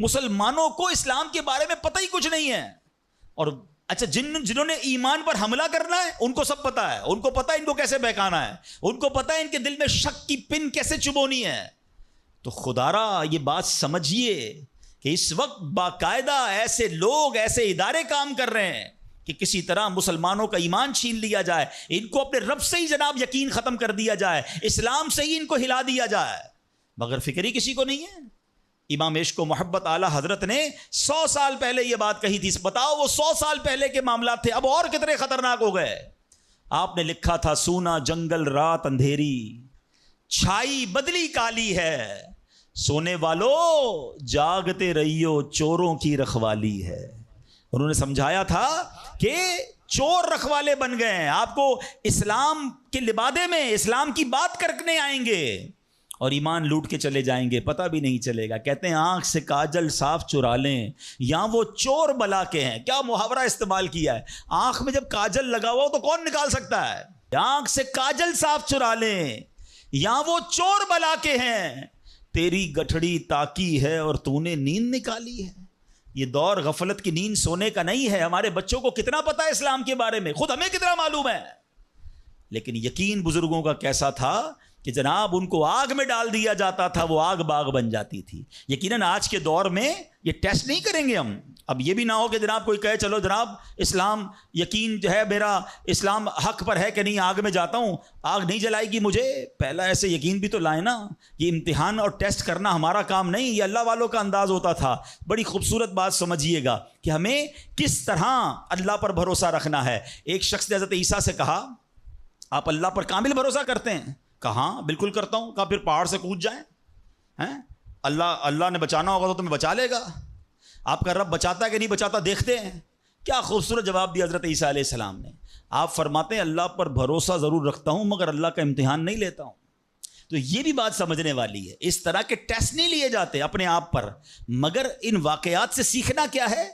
مسلمانوں کو اسلام کے بارے میں پتہ ہی کچھ نہیں ہے. اور اچھا جنہوں نے ایمان پر حملہ کرنا ہے ان کو سب پتا ہے, ان کو پتا ہے ان کو کیسے بہکانا ہے, ان کو پتا ہے ان کے دل میں شک کی پن کیسے چبونی ہے. تو خدارا یہ بات سمجھیے کہ اس وقت باقاعدہ ایسے لوگ, ایسے ادارے کام کر رہے ہیں کہ کسی طرح مسلمانوں کا ایمان چھین لیا جائے, ان کو اپنے رب سے ہی جناب یقین ختم کر دیا جائے, اسلام سے ہی ان کو ہلا دیا جائے, مگر فکر ہی کسی کو نہیں ہے. امام عشق و محبت اعلیٰ حضرت نے 100 سال پہلے یہ بات کہی تھی. بتاؤ وہ 100 سال پہلے کے معاملات تھے, اب اور کتنے خطرناک ہو گئے. آپ نے لکھا تھا سونا جنگل رات اندھیری, چھائی بدلی کالی ہے, سونے والو جاگتے رہیو چوروں کی رکھوالی ہے. انہوں نے سمجھایا تھا کہ چور رکھوالے بن گئے ہیں, آپ کو اسلام کے لبادے میں اسلام کی بات کرنے آئیں گے اور ایمان لوٹ کے چلے جائیں گے, پتہ بھی نہیں چلے گا. کہتے ہیں آنکھ سے کاجل صاف چرا لیں یا وہ چور بلا کے ہیں. کیا محاورہ استعمال کیا ہے, آنکھ میں جب کاجل لگا ہوا ہو تو کون نکال سکتا ہے. آنکھ سے کاجل صاف چرا لیں یا وہ چور بلا کے ہیں, تیری گٹھڑی تاکی ہے اور تو نے نیند نکالی ہے. یہ دور غفلت کی نیند سونے کا نہیں ہے. ہمارے بچوں کو کتنا پتا ہے اسلام کے بارے میں, خود ہمیں کتنا معلوم ہے, لیکن یقین بزرگوں کا کیسا تھا کہ جناب ان کو آگ میں ڈال دیا جاتا تھا, وہ آگ باغ بن جاتی تھی. یقیناً آج کے دور میں یہ ٹیسٹ نہیں کریں گے ہم. اب یہ بھی نہ ہو کہ جناب کوئی کہے چلو جناب اسلام یقین جو ہے میرا اسلام حق پر ہے کہ نہیں, آگ میں جاتا ہوں, آگ نہیں جلائے گی مجھے. پہلا ایسے یقین بھی تو لائیں نا. یہ امتحان اور ٹیسٹ کرنا ہمارا کام نہیں, یہ اللہ والوں کا انداز ہوتا تھا. بڑی خوبصورت بات سمجھیے گا کہ ہمیں کس طرح اللہ پر بھروسہ رکھنا ہے. ایک شخص نے حضرت عیسیٰ سے کہا آپ اللہ پر کامل بھروسہ کرتے ہیں؟ کہاں بالکل کرتا ہوں. کہا پھر پہاڑ سے کود جائیں, اللہ نے بچانا ہوگا تو تمہیں بچا لے گا. آپ کا رب بچاتا ہے کہ نہیں بچاتا دیکھتے ہیں. کیا خوبصورت جواب دیا حضرت عیسیٰ علیہ السلام نے. آپ فرماتے ہیں اللہ پر بھروسہ ضرور رکھتا ہوں مگر اللہ کا امتحان نہیں لیتا ہوں. تو یہ بھی بات سمجھنے والی ہے. اس طرح کے ٹیسٹ نہیں لیے جاتے اپنے آپ پر, مگر ان واقعات سے سیکھنا کیا ہے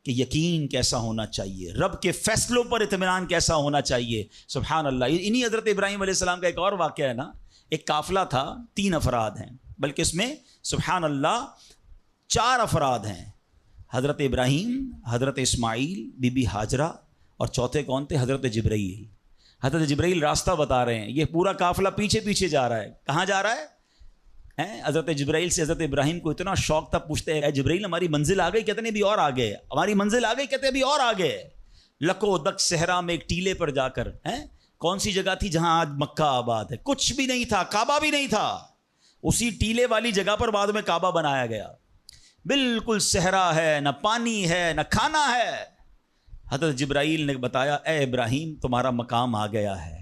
کہ یقین کیسا ہونا چاہیے, رب کے فیصلوں پر اطمینان کیسا ہونا چاہیے. سبحان اللہ. انہی حضرت ابراہیم علیہ السلام کا ایک اور واقعہ ہے نا. ایک قافلہ تھا, 3 افراد ہیں, بلکہ اس میں سبحان اللہ 4 افراد ہیں. حضرت ابراہیم, حضرت اسماعیل, بی بی ہاجرہ, اور چوتھے کون تھے؟ حضرت جبرائیل. حضرت جبرائیل راستہ بتا رہے ہیں. یہ پورا قافلہ پیچھے پیچھے جا رہا ہے. کہاں جا رہا ہے؟ حضرت جبرائیل سے حضرت ابراہیم کو اتنا شوق تھا, پوچھتے ہیں اے جبرائیل ہماری منزل آ گئی؟ کہتے ہیں بھی اور آگے. ہماری منزل آ گئی؟ کہتے ہیں بھی اور آگے. لکو دک صحرا میں ایک ٹیلے پر جا کر, کون سی جگہ تھی جہاں آج مکہ آباد ہے؟ کچھ بھی نہیں تھا, کعبہ بھی نہیں تھا. اسی ٹیلے والی جگہ پر بعد میں کعبہ بنایا گیا. بالکل صحرا ہے, نہ پانی ہے نہ کھانا ہے. حضرت جبرائیل نے بتایا اے ابراہیم تمہارا مقام آ گیا ہے.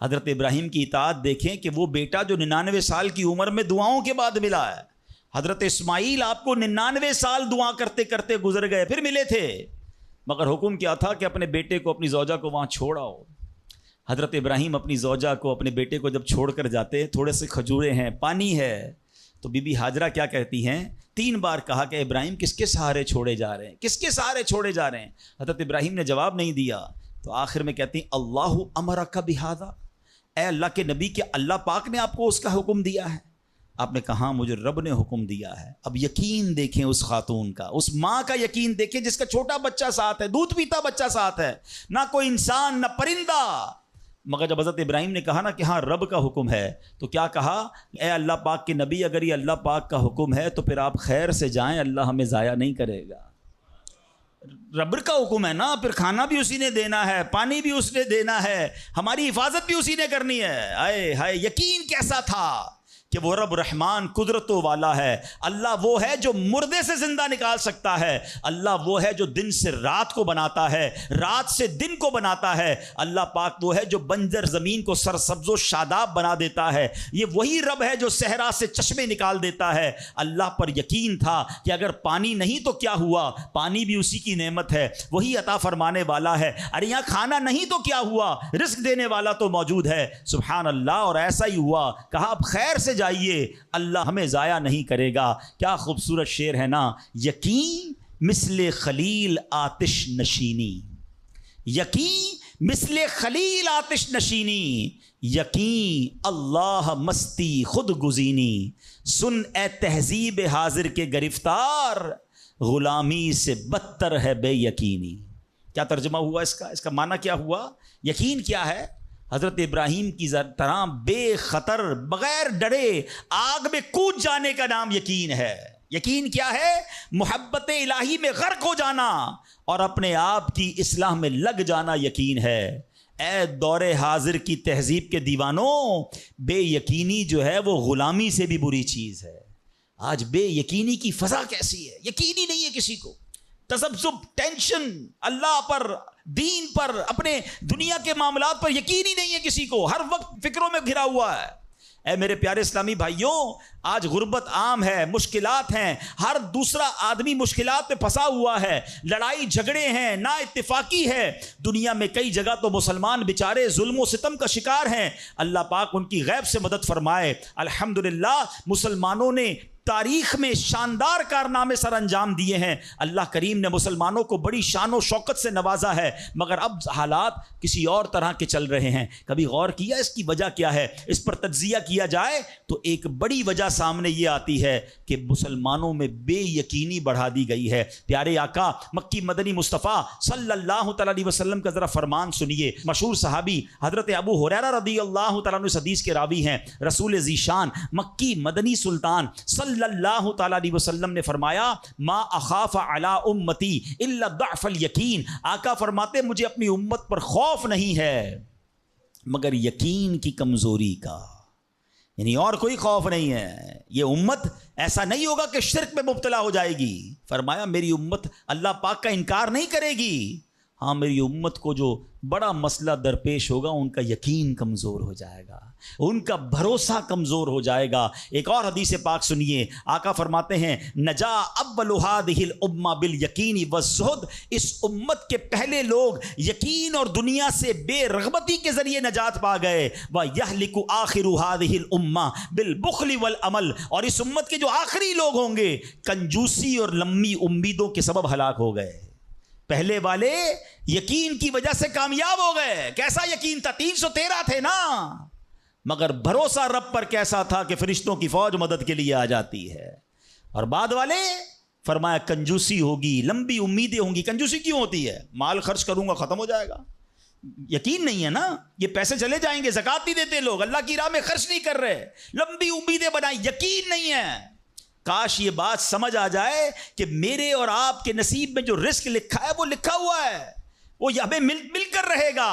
حضرت ابراہیم کی اطاعت دیکھیں کہ وہ بیٹا جو 99 سال کی عمر میں دعاؤں کے بعد ملا ہے. حضرت اسماعیل آپ کو 99 سال دعا کرتے کرتے گزر گئے, پھر ملے تھے, مگر حکم کیا تھا کہ اپنے بیٹے کو, اپنی زوجہ کو وہاں چھوڑ آؤ. حضرت ابراہیم اپنی زوجہ کو, اپنے بیٹے کو جب چھوڑ کر جاتے, تھوڑے سے کھجورے ہیں, پانی ہے, تو بی بی ہاجرہ کیا کہتی ہیں؟ 3 بار کہا کہ ابراہیم کس کے سہارے چھوڑے جا رہے ہیں, کس کے سہارے چھوڑے جا رہے ہیں. حضرت ابراہیم نے جواب نہیں دیا, تو آخر میں کہتی ہیں اللہ امرک بہذا, اے اللہ کے نبی کہ اللہ پاک نے آپ کو اس کا حکم دیا ہے؟ آپ نے کہا مجھے رب نے حکم دیا ہے. اب یقین دیکھیں اس خاتون کا, اس ماں کا یقین دیکھیں جس کا چھوٹا بچہ ساتھ ہے, دودھ پیتا بچہ ساتھ ہے, نہ کوئی انسان نہ پرندہ. مگر جب حضرت ابراہیم نے کہا نا کہ ہاں رب کا حکم ہے, تو کیا کہا؟ اے اللہ پاک کے نبی اگر یہ اللہ پاک کا حکم ہے تو پھر آپ خیر سے جائیں, اللہ ہمیں ضائع نہیں کرے گا. رب کا حکم ہے نا, پھر کھانا بھی اسی نے دینا ہے, پانی بھی اس نے دینا ہے, ہماری حفاظت بھی اسی نے کرنی ہے. آئے ہائے یقین کیسا تھا کہ وہ رب رحمان قدرتوں والا ہے. اللہ وہ ہے جو مردے سے زندہ نکال سکتا ہے. اللہ وہ ہے جو دن سے رات کو بناتا ہے, رات سے دن کو بناتا ہے. اللہ پاک وہ ہے جو بنجر زمین کو سرسبز و شاداب بنا دیتا ہے. یہ وہی رب ہے جو صحرا سے چشمے نکال دیتا ہے. اللہ پر یقین تھا کہ اگر پانی نہیں تو کیا ہوا, پانی بھی اسی کی نعمت ہے, وہی عطا فرمانے والا ہے. ارے یہاں کھانا نہیں تو کیا ہوا, رزق دینے والا تو موجود ہے. سبحان اللہ. اور ایسا ہی ہوا. کہا اب خیر سے جائیے, اللہ ہمیں ضائع نہیں کرے گا. کیا خوبصورت شعر ہے نا. یقین مثل خلیل آتش نشینی, یقین مثل خلیل آتش نشینی. یقین اللہ مستی خود گزینی، سن اے تہذیب حاضر کے گرفتار، غلامی سے بدتر ہے بے یقینی۔ کیا ترجمہ ہوا اس کا معنی کیا ہوا؟ یقین کیا ہے؟ حضرت ابراہیم کی طرح بے خطر بغیر ڈرے آگ میں کود جانے کا نام یقین ہے۔ یقین کیا ہے؟ محبت الہی میں غرق ہو جانا اور اپنے آپ کی اصلاح میں لگ جانا یقین ہے۔ اے دور حاضر کی تہذیب کے دیوانوں، بے یقینی جو ہے وہ غلامی سے بھی بری چیز ہے۔ آج بے یقینی کی فضا کیسی ہے؟ یقین ہی نہیں ہے کسی کو، تذبذب، ٹینشن، اللہ پر، دین پر، اپنے دنیا کے معاملات پر یقین ہی نہیں ہے کسی کو، ہر وقت فکروں میں گھرا ہوا ہے۔ اے میرے پیارے اسلامی بھائیوں، آج غربت عام ہے، مشکلات ہیں، ہر دوسرا آدمی مشکلات میں پھنسا ہوا ہے، لڑائی جھگڑے ہیں، نا اتفاقی ہے، دنیا میں کئی جگہ تو مسلمان بیچارے ظلم و ستم کا شکار ہیں۔ اللہ پاک ان کی غیب سے مدد فرمائے۔ الحمدللہ مسلمانوں نے تاریخ میں شاندار کارنامے سر انجام دیے ہیں، اللہ کریم نے مسلمانوں کو بڑی شان و شوکت سے نوازا ہے، مگر اب حالات کسی اور طرح کے چل رہے ہیں۔ کبھی غور کیا اس کی وجہ کیا ہے؟ اس پر تجزیہ کیا جائے تو ایک بڑی وجہ سامنے یہ آتی ہے کہ مسلمانوں میں بے یقینی بڑھا دی گئی ہے۔ پیارے آقا مکی مدنی مصطفیٰ صلی اللہ تعالی علیہ وسلم کا ذرا فرمان سنیے۔ مشہور صحابی حضرت ابو ہریرہ رضی اللہ تعالیٰ عنہ اس حدیث کے راوی ہیں، رسول ذیشان مکی مدنی سلطان صلی اللہ تعالیٰ علیہ وسلم نے فرمایا، ما اخاف علی امتی الا ضعف الیقین۔ آقا فرماتے مجھے اپنی امت پر خوف نہیں ہے مگر یقین کی کمزوری کا، یعنی اور کوئی خوف نہیں ہے۔ یہ امت ایسا نہیں ہوگا کہ شرک میں مبتلا ہو جائے گی، فرمایا میری امت اللہ پاک کا انکار نہیں کرے گی، ہاں میری امت کو جو بڑا مسئلہ درپیش ہوگا ان کا یقین کمزور ہو جائے گا، ان کا بھروسہ کمزور ہو جائے گا۔ ایک اور حدیث پاک سنیے، آقا فرماتے ہیں نجا اول هذه الامه بالیقین والزہد، اس امت کے پہلے لوگ یقین اور دنیا سے بے رغبتی کے ذریعے نجات پا گئے، ویہلک آخر هذه الامه بالبخل والعمل، اور اس امت کے جو آخری لوگ ہوں گے کنجوسی اور لمبی امیدوں کے سبب ہلاک ہو گئے۔ پہلے والے یقین کی وجہ سے کامیاب ہو گئے۔ کیسا یقین تھا؟ 313 تھے نا، مگر بھروسہ رب پر کیسا تھا کہ فرشتوں کی فوج مدد کے لیے آ جاتی ہے۔ اور بعد والے فرمایا کنجوسی ہوگی، لمبی امیدیں ہوں گی۔ کنجوسی کیوں ہوتی ہے؟ مال خرچ کروں گا ختم ہو جائے گا، یقین نہیں ہے نا، یہ پیسے چلے جائیں گے، زکوٰۃ نہیں دیتے لوگ، اللہ کی راہ میں خرچ نہیں کر رہے، لمبی امیدیں بنائیں، یقین نہیں ہے۔ کاش یہ بات سمجھ آ جائے کہ میرے اور آپ کے نصیب میں جو رزق لکھا ہے وہ لکھا ہوا ہے، وہ ہمیں مل کر رہے گا،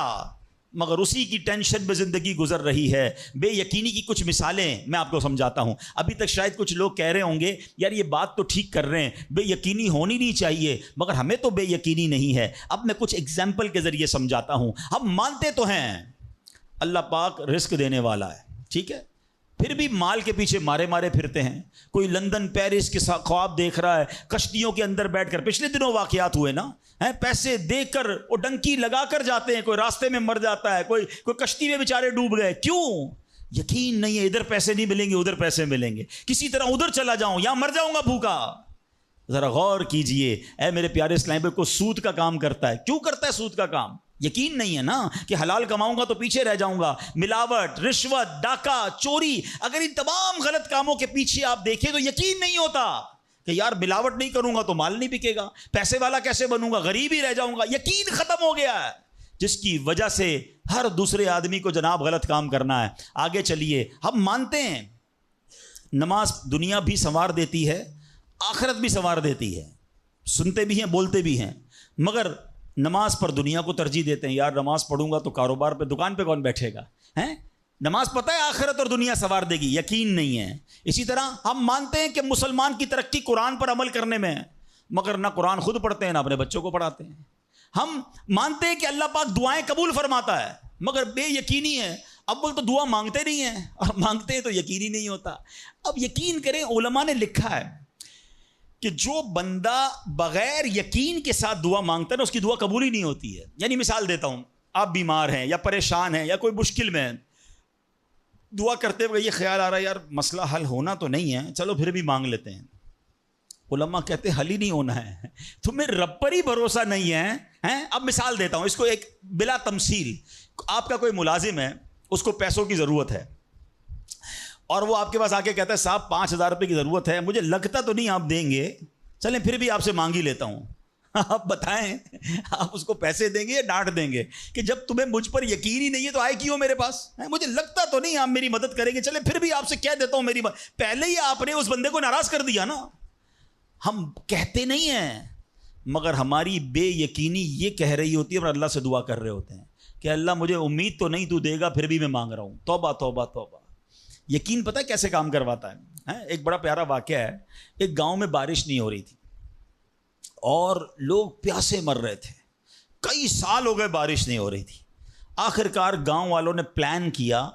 مگر اسی کی ٹینشن میں زندگی گزر رہی ہے۔ بے یقینی کی کچھ مثالیں میں آپ کو سمجھاتا ہوں۔ ابھی تک شاید کچھ لوگ کہہ رہے ہوں گے یار یہ بات تو ٹھیک کر رہے ہیں، بے یقینی ہونی نہیں چاہیے، مگر ہمیں تو بے یقینی نہیں ہے۔ اب میں کچھ ایگزامپل کے ذریعے سمجھاتا ہوں۔ ہم مانتے تو ہیں اللہ پاک رزق دینے والا ہے، ٹھیک ہے، پھر بھی مال کے پیچھے مارے پھرتے ہیں۔ کوئی لندن پیرس کے خواب دیکھ رہا ہے، کشتیوں کے اندر بیٹھ کر، پچھلے دنوں واقعات ہوئے نا، پیسے دے کر وہ ڈنکی لگا کر جاتے ہیں، کوئی راستے میں مر جاتا ہے، کوئی کشتی میں بیچارے ڈوب گئے۔ کیوں؟ یقین نہیں ہے ادھر پیسے نہیں ملیں گے ادھر پیسے ملیں گے، کسی طرح ادھر چلا جاؤں یا مر جاؤں گا بھوکا۔ ذرا غور کیجئے اے میرے پیارے اسلام بھائی، کو سود کا کام کرتا ہے، کیوں کرتا ہے سود کا کام؟ یقین نہیں ہے نا کہ حلال کماؤں گا تو پیچھے رہ جاؤں گا۔ ملاوٹ، رشوت، ڈاکہ، چوری، اگر ان تمام غلط کاموں کے پیچھے آپ دیکھیں تو یقین نہیں ہوتا کہ یار ملاوٹ نہیں کروں گا تو مال نہیں بکے گا، پیسے والا کیسے بنوں گا، غریب ہی رہ جاؤں گا۔ یقین ختم ہو گیا ہے، جس کی وجہ سے ہر دوسرے آدمی کو جناب غلط کام کرنا ہے۔ آگے چلیے، ہم مانتے ہیں نماز دنیا بھی سنوار دیتی ہے، آخرت بھی سنوار دیتی ہے، سنتے بھی ہیں بولتے بھی ہیں، مگر نماز پر دنیا کو ترجیح دیتے ہیں۔ یار نماز پڑھوں گا تو کاروبار پہ، دکان پہ کون بیٹھے گا؟ نماز پتہ ہے آخرت اور دنیا سنوار دے گی، یقین نہیں ہے۔ اسی طرح ہم مانتے ہیں کہ مسلمان کی ترقی قرآن پر عمل کرنے میں ہے، مگر نہ قرآن خود پڑھتے ہیں نہ اپنے بچوں کو پڑھاتے ہیں۔ ہم مانتے ہیں کہ اللہ پاک دعائیں قبول فرماتا ہے، مگر بے یقینی ہے، اول تو دعا مانگتے نہیں ہیں، اور مانگتے ہیں تو یقینی نہیں ہوتا۔ اب یقین کریں، علماء نے لکھا ہے کہ جو بندہ بغیر یقین کے ساتھ دعا مانگتا ہے نا، اس کی دعا قبول ہی نہیں ہوتی ہے۔ یعنی مثال دیتا ہوں، آپ بیمار ہیں یا پریشان ہیں یا کوئی مشکل میں ہیں، دعا کرتے ہوئے یہ خیال آ رہا ہے یار مسئلہ حل ہونا تو نہیں ہے، چلو پھر بھی مانگ لیتے ہیں۔ علماء کہتے ہیں حل ہی نہیں ہونا ہے، تمہیں رب پر ہی بھروسہ نہیں ہے۔ اب مثال دیتا ہوں اس کو ایک بلا تمثیل۔ آپ کا کوئی ملازم ہے، اس کو پیسوں کی ضرورت ہے اور وہ آپ کے پاس آ کے کہتا ہے صاحب 5,000 روپے کی ضرورت ہے, مجھے لگتا تو نہیں آپ دیں گے, چلیں پھر بھی آپ سے مانگ ہی لیتا ہوں. آپ بتائیں آپ اس کو پیسے دیں گے یا ڈانٹ دیں گے کہ جب تمہیں مجھ پر یقین ہی نہیں ہے تو آئے کیوں میرے پاس, مجھے لگتا تو نہیں آپ میری مدد کریں گے, چلے پھر بھی آپ سے کہہ دیتا ہوں میری پہلے ہی آپ نے اس بندے کو ناراض کر دیا نا. ہم کہتے نہیں ہیں مگر ہماری بے یقینی یہ کہہ رہی ہوتی ہے اور اللہ سے دعا کر رہے ہوتے ہیں کہ اللہ مجھے امید تو نہیں تو دے گا پھر بھی میں مانگ رہا ہوں. توبہ توبہ توبہ. یقین پتہ ہے کیسے کام کرواتا ہے؟ ایک بڑا پیارا واقعہ ہے. ایک گاؤں میں بارش نہیں ہو رہی تھی اور لوگ پیاسے مر رہے تھے, کئی سال ہو گئے بارش نہیں ہو رہی تھی. آخر کار گاؤں والوں نے پلان کیا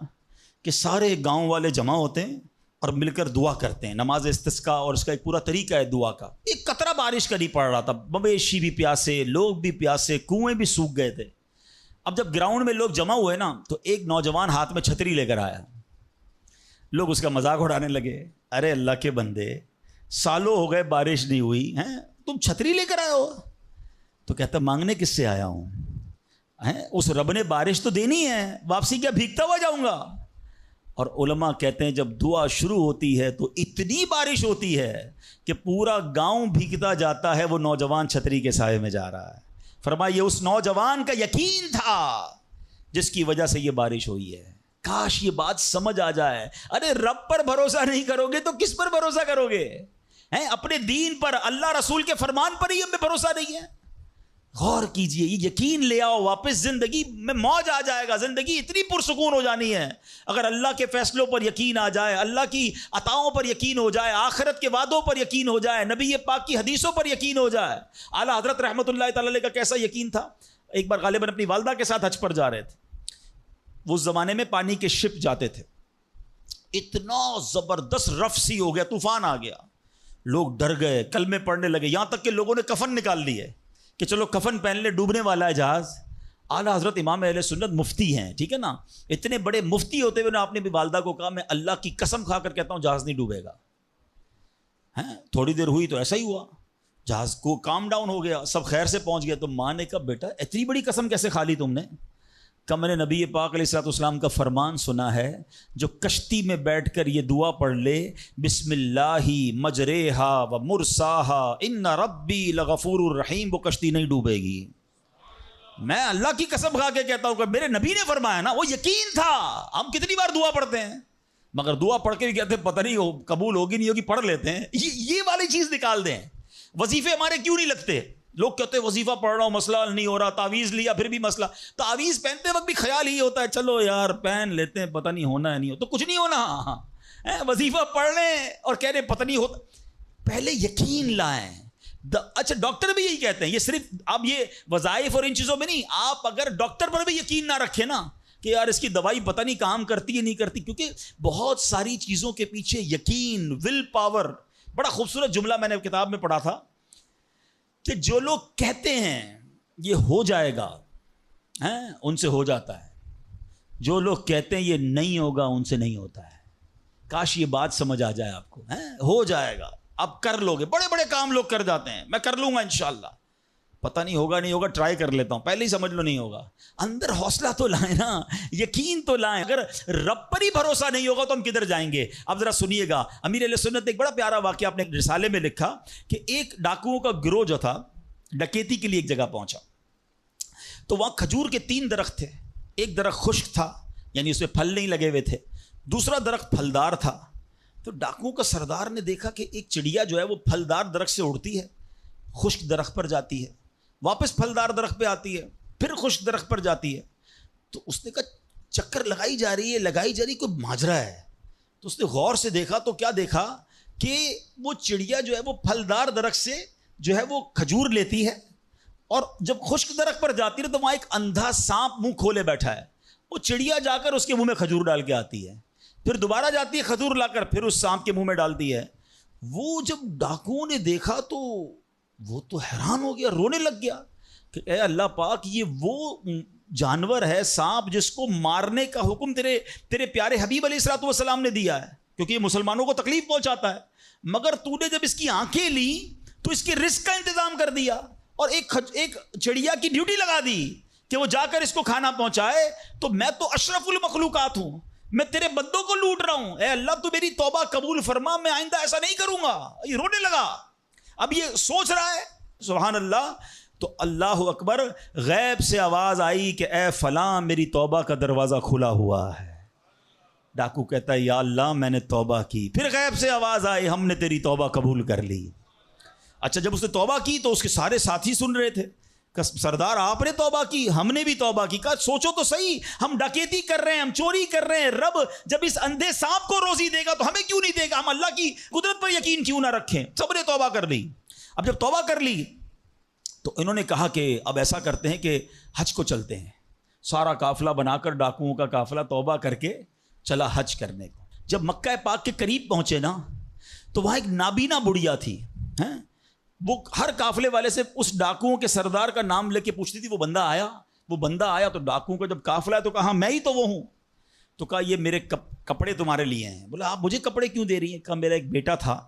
کہ سارے گاؤں والے جمع ہوتے ہیں اور مل کر دعا کرتے ہیں, نماز استسقاء, اور اس کا ایک پورا طریقہ ہے دعا کا. ایک قطرہ بارش کا نہیں پڑ رہا تھا, مویشی بھی پیاسے, لوگ بھی پیاسے, کنویں بھی سوکھ گئے تھے. اب جب گراؤنڈ میں لوگ جمع ہوئے نا تو ایک نوجوان ہاتھ میں چھتری لے کر آیا. لوگ اس کا مذاق اڑانے لگے, ارے اللہ کے بندے سالوں ہو گئے بارش نہیں ہوئی ہیں, تم چھتری لے کر آئے ہو. تو کہتا مانگنے کس سے آیا ہوں, اس رب نے بارش تو دینی ہے, واپسی کیا بھیگتا ہوا جاؤں گا. اور علماء کہتے ہیں جب دعا شروع ہوتی ہے تو اتنی بارش ہوتی ہے کہ پورا گاؤں بھیگتا جاتا ہے, وہ نوجوان چھتری کے سائے میں جا رہا ہے. فرمایا یہ اس نوجوان کا یقین تھا جس کی وجہ سے یہ بارش ہوئی ہے. کاش یہ بات سمجھ آ جائے. ارے رب پر بھروسہ نہیں کرو گے تو کس پر بھروسہ کرو گے؟ اپنے دین پر, اللہ رسول کے فرمان پر ہی ہمیں بھروسہ نہیں ہے. غور کیجئے, یہ یقین لے آؤ واپس, زندگی میں موج آ جائے گا. زندگی اتنی پرسکون ہو جانی ہے اگر اللہ کے فیصلوں پر یقین آ جائے, اللہ کی عطاؤں پر یقین ہو جائے, آخرت کے وعدوں پر یقین ہو جائے, نبی پاک کی حدیثوں پر یقین ہو جائے. اعلیٰ حضرت رحمۃ اللہ تعالی علیہ کا کیسا یقین تھا. ایک بار غالباً اپنی والدہ کے ساتھ حج پر جا رہے تھے. وہ اس زمانے میں پانی کے شپ جاتے تھے. اتنا زبردست رف سی ہو گیا, طوفان آ گیا, لوگ ڈر گئے, کلمے پڑھنے لگے, یہاں تک کہ لوگوں نے کفن نکال لیے کہ چلو کفن پہن لے, ڈوبنے والا ہے جہاز. اعلیٰ حضرت امام اہل سنت مفتی ہیں, ٹھیک ہے نا, اتنے بڑے مفتی ہوتے ہوئے آپ نے بھی والدہ کو کہا میں اللہ کی قسم کھا کر کہتا ہوں جہاز نہیں ڈوبے گا. تھوڑی دیر ہوئی تو ایسا ہی ہوا, جہاز کو کام ڈاؤن ہو گیا, سب خیر سے پہنچ گیا. تو ماں نے کہا بیٹا اتنی بڑی قسم کیسے کھا لی تم نے؟ کہ میں نے نبی پاک علیہ الصلوۃ والسلام کا فرمان سنا ہے, جو کشتی میں بیٹھ کر یہ دعا پڑھ لے, بسم اللہ مجریہا و مرساہا ان ربی لغفور الرحیم, وہ کشتی نہیں ڈوبے گی. میں اللہ کی قسم کھا کے کہتا ہوں کہ میرے نبی نے فرمایا نا, وہ یقین تھا. ہم کتنی بار دعا پڑھتے ہیں مگر دعا پڑھ کے بھی کہتے ہیں پتہ نہیں قبول ہوگی نہیں ہوگی, پڑھ لیتے ہیں. یہ والی چیز نکال دیں. وظیفے ہمارے کیوں نہیں لگتے؟ لوگ کہتے ہیں وظیفہ پڑھ رہا ہوں مسئلہ نہیں ہو رہا, تعویذ لیا پھر بھی مسئلہ. تعویذ پہنتے وقت بھی خیال ہی ہوتا ہے چلو یار پہن لیتے ہیں, پتہ نہیں ہونا ہے نہیں ہو تو کچھ نہیں ہونا. وظیفہ پڑھ لیں اور کہہ رہے پتہ نہیں ہوتا. پہلے یقین لائیں. اچھا ڈاکٹر بھی یہی کہتے ہیں, یہ صرف اب یہ وظائف اور ان چیزوں میں نہیں, آپ اگر ڈاکٹر پر بھی یقین نہ رکھیں نا کہ یار اس کی دوائی پتہ نہیں کام کرتی ہے نہیں کرتی, کیونکہ بہت ساری چیزوں کے پیچھے یقین, ول پاور. بڑا خوبصورت جملہ میں نے کتاب میں پڑھا تھا کہ جو لوگ کہتے ہیں یہ ہو جائے گا ان سے ہو جاتا ہے, جو لوگ کہتے ہیں یہ نہیں ہوگا ان سے نہیں ہوتا ہے. کاش یہ بات سمجھ آ جائے آپ کو. ہو جائے گا, اب کر لو گے. بڑے بڑے کام لوگ کر جاتے ہیں, میں کر لوں گا انشاءاللہ, پتہ نہیں ہوگا نہیں ہوگا, ٹرائی کر لیتا ہوں, پہلے ہی سمجھ لو نہیں ہوگا. اندر حوصلہ تو لائیں نا, یقین تو لائیں. اگر رب پر ہی بھروسہ نہیں ہوگا تو ہم کدھر جائیں گے؟ اب ذرا سنیے گا, امیر اہل سنت نے ایک بڑا پیارا واقعہ اپنے رسالے میں لکھا کہ ایک ڈاکوؤں کا گروہ جو تھا ڈکیتی کے لیے ایک جگہ پہنچا. تو وہاں کھجور کے 3 درخت تھے. ایک درخت خشک تھا یعنی اس میں پھل نہیں لگے ہوئے تھے, دوسرا درخت پھلدار تھا. تو ڈاکوؤں کا سردار نے دیکھا کہ ایک چڑیا جو ہے وہ پھلدار درخت سے اڑتی ہے, خشک درخت پر جاتی ہے, واپس پھلدار درخت پہ آتی ہے, پھر خشک درخت پر جاتی ہے. تو اس نے کہا چکر لگائی جا رہی ہے, کوئی ماجرا ہے. تو اس نے غور سے دیکھا تو کیا دیکھا کہ وہ چڑیا جو ہے وہ پھلدار درخت سے جو ہے وہ کھجور لیتی ہے, اور جب خشک درخت پر جاتی ہے تو وہاں ایک اندھا سانپ منہ کھولے بیٹھا ہے. وہ چڑیا جا کر اس کے منہ میں کھجور ڈال کے آتی ہے, پھر دوبارہ جاتی ہے کھجور لا کر پھر اس سانپ کے منہ میں ڈالتی ہے. وہ جب ڈاکوؤں نے دیکھا تو وہ تو حیران ہو گیا, رونے لگ گیا کہ اے اللہ پاک, یہ وہ جانور ہے سانپ جس کو مارنے کا حکم تیرے پیارے حبیب علیہ الصلوۃ والسلام نے دیا ہے, کیونکہ یہ مسلمانوں کو تکلیف پہنچاتا ہے. مگر تو نے جب اس کی آنکھیں لی تو اس کے رزق کا انتظام کر دیا اور ایک چڑیا کی ڈیوٹی لگا دی کہ وہ جا کر اس کو کھانا پہنچائے تو میں تو اشرف المخلوقات ہوں, میں تیرے بندوں کو لوٹ رہا ہوں, اے اللہ تو میری توبہ قبول فرما, میں آئندہ ایسا نہیں کروں گا. یہ رونے لگا. اب یہ سوچ رہا ہے, سبحان اللہ. تو اللہ اکبر, غیب سے آواز آئی کہ اے فلاں میری توبہ کا دروازہ کھلا ہوا ہے. ڈاکو کہتا ہے یا اللہ میں نے توبہ کی. پھر غیب سے آواز آئی ہم نے تیری توبہ قبول کر لی. اچھا جب اس نے توبہ کی تو اس کے سارے ساتھی سن رہے تھے, سردار آپ نے توبہ کی, ہم نے بھی توبہ کی. کہا سوچو تو صحیح, ہم ڈکیتی کر رہے ہیں, ہم چوری کر رہے ہیں, رب جب اس اندھے سانپ کو روزی دے گا تو ہمیں کیوں نہیں دے گا؟ ہم اللہ کی قدرت پر یقین کیوں نہ رکھیں؟ سب نے توبہ کر لی. اب جب توبہ کر لی تو انہوں نے کہا کہ اب ایسا کرتے ہیں کہ حج کو چلتے ہیں. سارا قافلہ بنا کر, ڈاکوؤں کا قافلہ توبہ کر کے چلا حج کرنے کو. جب مکہ پاک کے قریب پہنچے نا تو وہاں ایک نابینا بڑھیا تھی, وہ ہر قافلے والے سے اس ڈاکوؤں کے سردار کا نام لے کے پوچھتی تھی وہ بندہ آیا, وہ بندہ آیا. تو ڈاکوؤں کا جب قافلہ ہے تو کہا میں ہی تو وہ ہوں. تو کہا یہ میرے کپڑے تمہارے لیے ہیں. بولا آپ مجھے کپڑے کیوں دے رہی ہیں؟ کہا میرا ایک بیٹا تھا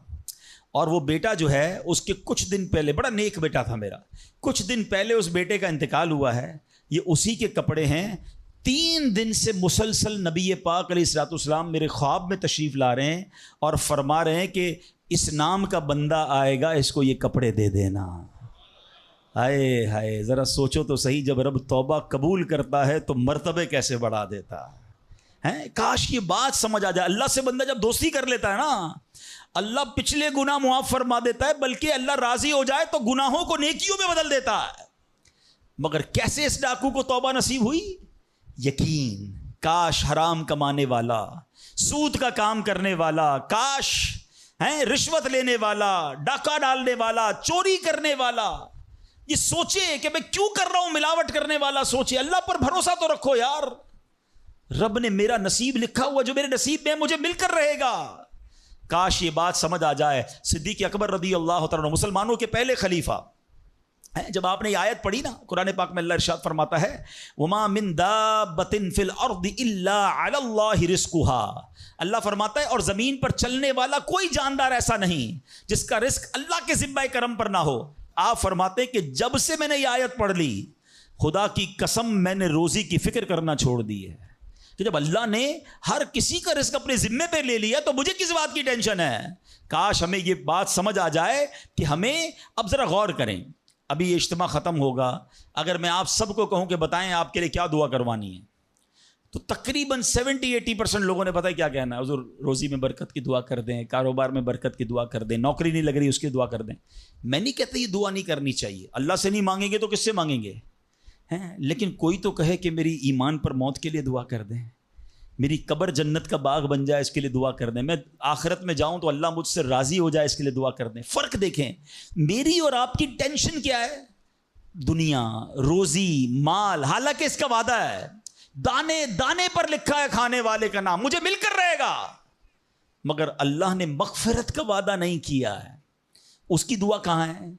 اور وہ بیٹا جو ہے اس کے کچھ دن پہلے, بڑا نیک بیٹا تھا میرا, کچھ دن پہلے اس بیٹے کا انتقال ہوا ہے, یہ اسی کے کپڑے ہیں. 3 دن سے مسلسل نبی پاک علیہ الصلوۃ والسلام میرے خواب میں تشریف لا رہے ہیں اور فرما رہے ہیں کہ اس نام کا بندہ آئے گا, اس کو یہ کپڑے دے دینا. ہائے ہائے, ذرا سوچو تو صحیح, جب رب توبہ قبول کرتا ہے تو مرتبے کیسے بڑھا دیتا ہے. کاش یہ بات سمجھ آ جائے. اللہ سے بندہ جب دوستی کر لیتا ہے نا, اللہ پچھلے گناہ معاف فرما دیتا ہے, بلکہ اللہ راضی ہو جائے تو گناہوں کو نیکیوں میں بدل دیتا ہے. مگر کیسے اس ڈاکو کو توبہ نصیب ہوئی؟ یقین. کاش حرام کمانے والا, سود کا کام کرنے والا, کاش رشوت لینے والا, ڈاکہ ڈالنے والا, چوری کرنے والا یہ سوچے کہ میں کیوں کر رہا ہوں, ملاوٹ کرنے والا سوچے. اللہ پر بھروسہ تو رکھو یار, رب نے میرا نصیب لکھا ہوا, جو میرے نصیب میں مجھے مل کر رہے گا. کاش یہ بات سمجھ آ جائے. صدیق اکبر رضی اللہ تعالیٰ عنہ, مسلمانوں کے پہلے خلیفہ, جب آپ نے یہ آیت پڑھی نا قرآن پاک میں, اللہ ارشاد فرماتا ہے وما من دابۃ فی الارض الا علی اللہ رزقها. اللہ فرماتا ہے اور زمین پر چلنے والا کوئی جاندار ایسا نہیں جس کا رزق اللہ کے ذمہ کرم پر نہ ہو. آپ فرماتے ہیں کہ جب سے میں نے یہ آیت پڑھ لی, خدا کی قسم میں نے روزی کی فکر کرنا چھوڑ دی ہے. کہ جب اللہ نے ہر کسی کا رزق اپنے ذمے پہ لے لیا تو مجھے کس بات کی ٹینشن ہے. کاش ہمیں یہ بات سمجھ آ جائے کہ ہمیں اب ذرا غور کریں. ابھی یہ اجتماع ختم ہوگا, اگر میں آپ سب کو کہوں کہ بتائیں آپ کے لیے کیا دعا کروانی ہے, تو تقریباً 70-80% لوگوں نے پتہ ہے کیا کہنا ہے, حضور روزی میں برکت کی دعا کر دیں, کاروبار میں برکت کی دعا کر دیں, نوکری نہیں لگ رہی اس کی دعا کر دیں. میں نہیں کہتا یہ دعا نہیں کرنی چاہیے, اللہ سے نہیں مانگیں گے تو کس سے مانگیں گے, لیکن کوئی تو کہے کہ میری ایمان پر موت کے لیے دعا کر دیں, میری قبر جنت کا باغ بن جائے اس کے لیے دعا کر دیں, میں آخرت میں جاؤں تو اللہ مجھ سے راضی ہو جائے اس کے لیے دعا کر دیں. فرق دیکھیں, میری اور آپ کی ٹینشن کیا ہے؟ دنیا, روزی, مال. حالانکہ اس کا وعدہ ہے, دانے دانے پر لکھا ہے کھانے والے کا نام, مجھے مل کر رہے گا. مگر اللہ نے مغفرت کا وعدہ نہیں کیا ہے. اس کی دعا کہاں ہے؟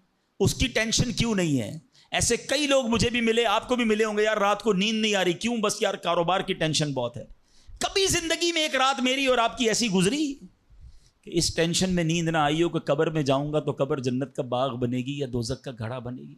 اس کی ٹینشن کیوں نہیں ہے؟ ایسے کئی لوگ مجھے بھی ملے, آپ کو بھی ملے ہوں گے, یار رات کو نیند نہیں آ رہی, کیوں؟ بس یار کاروبار کی ٹینشن بہت ہے. کبھی زندگی میں ایک رات میری اور آپ کی ایسی گزری کہ اس ٹینشن میں نیند نہ آئی ہو کہ قبر میں جاؤں گا تو قبر جنت کا باغ بنے گی یا دوزخ کا گھڑا بنے گی,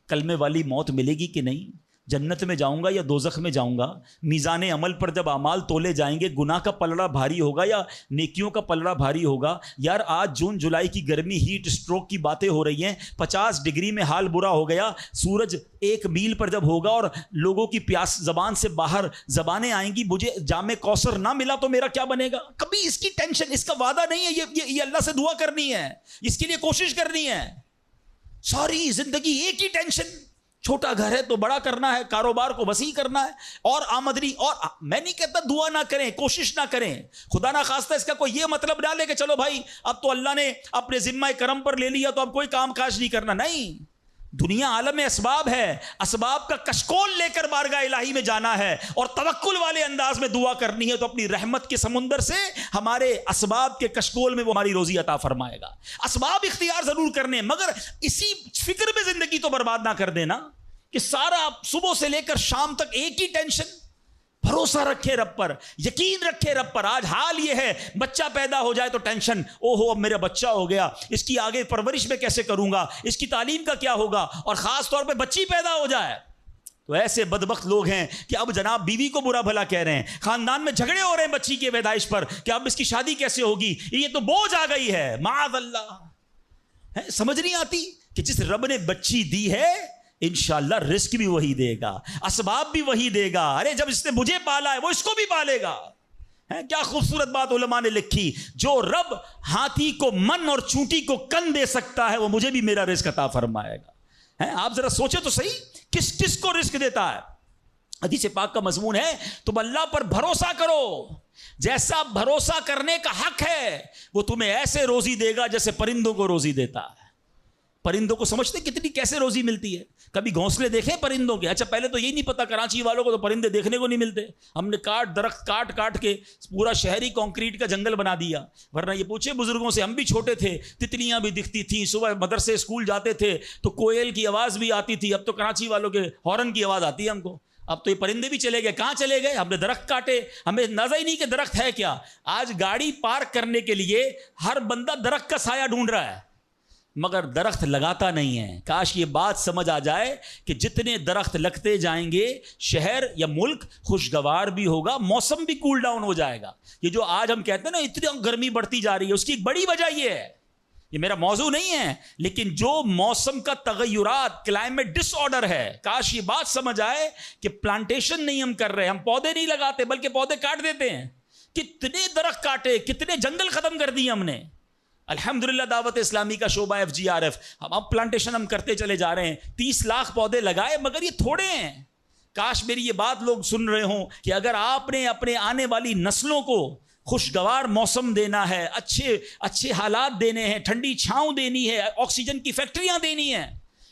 کلمے والی موت ملے گی کہ نہیں, جنت میں جاؤں گا یا دوزخ میں جاؤں گا, میزان عمل پر جب اعمال تولے جائیں گے گناہ کا پلڑا بھاری ہوگا یا نیکیوں کا پلڑا بھاری ہوگا. یار آج جون جولائی کی گرمی, ہیٹ اسٹروک کی باتیں ہو رہی ہیں, 50 ڈگری میں حال برا ہو گیا. سورج 1 میل پر جب ہوگا اور لوگوں کی پیاس زبان سے باہر زبانیں آئیں گی, مجھے جام کوثر نہ ملا تو میرا کیا بنے گا. کبھی اس کی ٹینشن, اس کا وعدہ نہیں ہے. یہ اللہ سے دعا کرنی ہے, اس کے لیے کوشش کرنی ہے. ساری زندگی ایک ہی ٹینشن, چھوٹا گھر ہے تو بڑا کرنا ہے, کاروبار کو وسیع کرنا ہے, اور آمدنی. اور میں نہیں کہتا دعا نہ کریں, کوشش نہ کریں, خدا نہ خواستہ اس کا کوئی یہ مطلب ڈالے کہ چلو بھائی اب تو اللہ نے اپنے ذمہ کرم پر لے لیا تو اب کوئی کام کاج نہیں کرنا. نہیں, دنیا عالم اسباب ہے, اسباب کا کشکول لے کر بارگاہ الہی میں جانا ہے اور توکل والے انداز میں دعا کرنی ہے, تو اپنی رحمت کے سمندر سے ہمارے اسباب کے کشکول میں وہ ہماری روزی عطا فرمائے گا. اسباب اختیار ضرور کرنے, مگر اسی فکر میں زندگی تو برباد نہ کر دینا کہ سارا صبح سے لے کر شام تک ایک ہی ٹینشن. بھروسہ رکھے رب پر, یقین رکھے رب پر. آج حال یہ ہے, بچہ پیدا ہو جائے تو ٹینشن, او ہو اب میرا بچہ ہو گیا, اس کی آگے پرورش میں کیسے کروں گا, اس کی تعلیم کا کیا ہوگا, اور خاص طور پہ بچی پیدا ہو جائے تو ایسے بدبخت لوگ ہیں کہ اب جناب بیوی کو برا بھلا کہہ رہے ہیں, خاندان میں جھگڑے ہو رہے ہیں بچی کی پیدائش پر کہ اب اس کی شادی کیسے ہوگی, یہ تو بوجھ آ گئی ہے. معاذ اللہ. سمجھ نہیں آتی کہ جس رب نے بچی دی ہے انشاءاللہ رزق بھی وہی دے گا, اسباب بھی وہی دے گا. ارے جب اس نے مجھے پالا ہے وہ اس کو بھی پالے گا. کیا خوبصورت بات علماء نے لکھی, جو رب ہاتھی کو من اور چونٹی کو کن دے سکتا ہے وہ مجھے بھی میرا رزق عطا فرمائے گا. آپ ذرا سوچیں تو صحیح, کس کس کو رزق دیتا ہے. حدیث پاک کا مضمون ہے تم اللہ پر بھروسہ کرو, جیسا بھروسہ کرنے کا حق ہے وہ تمہیں ایسے روزی دے گا جیسے پرندوں کو روزی دیتا ہے. پرندوں کو سمجھتے کتنی کیسے روزی ملتی ہے, کبھی گھونسلے دیکھیں پرندوں کے. اچھا پہلے تو یہی نہیں پتا, کراچی والوں کو تو پرندے دیکھنے کو نہیں ملتے. ہم نے درخت کاٹ کے پورا شہری کنکریٹ کا جنگل بنا دیا. ورنہ یہ پوچھے بزرگوں سے, ہم بھی چھوٹے تھے تتلیاں بھی دکھتی تھیں, صبح مدرسے اسکول جاتے تھے تو کوئل کی آواز بھی آتی تھی. اب تو کراچی والوں کے ہارن کی آواز آتی ہے ہم کو. اب تو یہ پرندے بھی چلے گئے. کہاں چلے گئے؟ ہم نے درخت کاٹے, ہمیں اندازہ ہی نہیں کہ درخت ہے کیا. آج گاڑی پارک کرنے کے لیے ہر بندہ درخت کا سایہ ڈھونڈ رہا ہے مگر درخت لگاتا نہیں ہے. کاش یہ بات سمجھ آ جائے کہ جتنے درخت لگتے جائیں گے شہر یا ملک خوشگوار بھی ہوگا, موسم بھی کول ڈاؤن ہو جائے گا. یہ جو آج ہم کہتے ہیں نا اتنی گرمی بڑھتی جا رہی ہے, اس کی ایک بڑی وجہ یہ ہے, یہ میرا موضوع نہیں ہے, لیکن جو موسم کا تغیرات, کلائمیٹ ڈس آرڈر ہے, کاش یہ بات سمجھ آئے کہ پلانٹیشن نہیں ہم کر رہے, ہم پودے نہیں لگاتے بلکہ پودے کاٹ دیتے ہیں. کتنے درخت کاٹے, کتنے جنگل ختم کر دیے ہم نے. الحمدللہ دعوت اسلامی کا شعبہ FGRF, ہم اب پلانٹیشن ہم کرتے چلے جا رہے ہیں. 30 لاکھ پودے لگائے مگر یہ تھوڑے ہیں. کاش میری یہ بات لوگ سن رہے ہوں کہ اگر آپ نے اپنے آنے والی نسلوں کو خوشگوار موسم دینا ہے, اچھے حالات دینے ہیں, ٹھنڈی چھاؤں دینی ہے, آکسیجن کی فیکٹریاں دینی ہیں,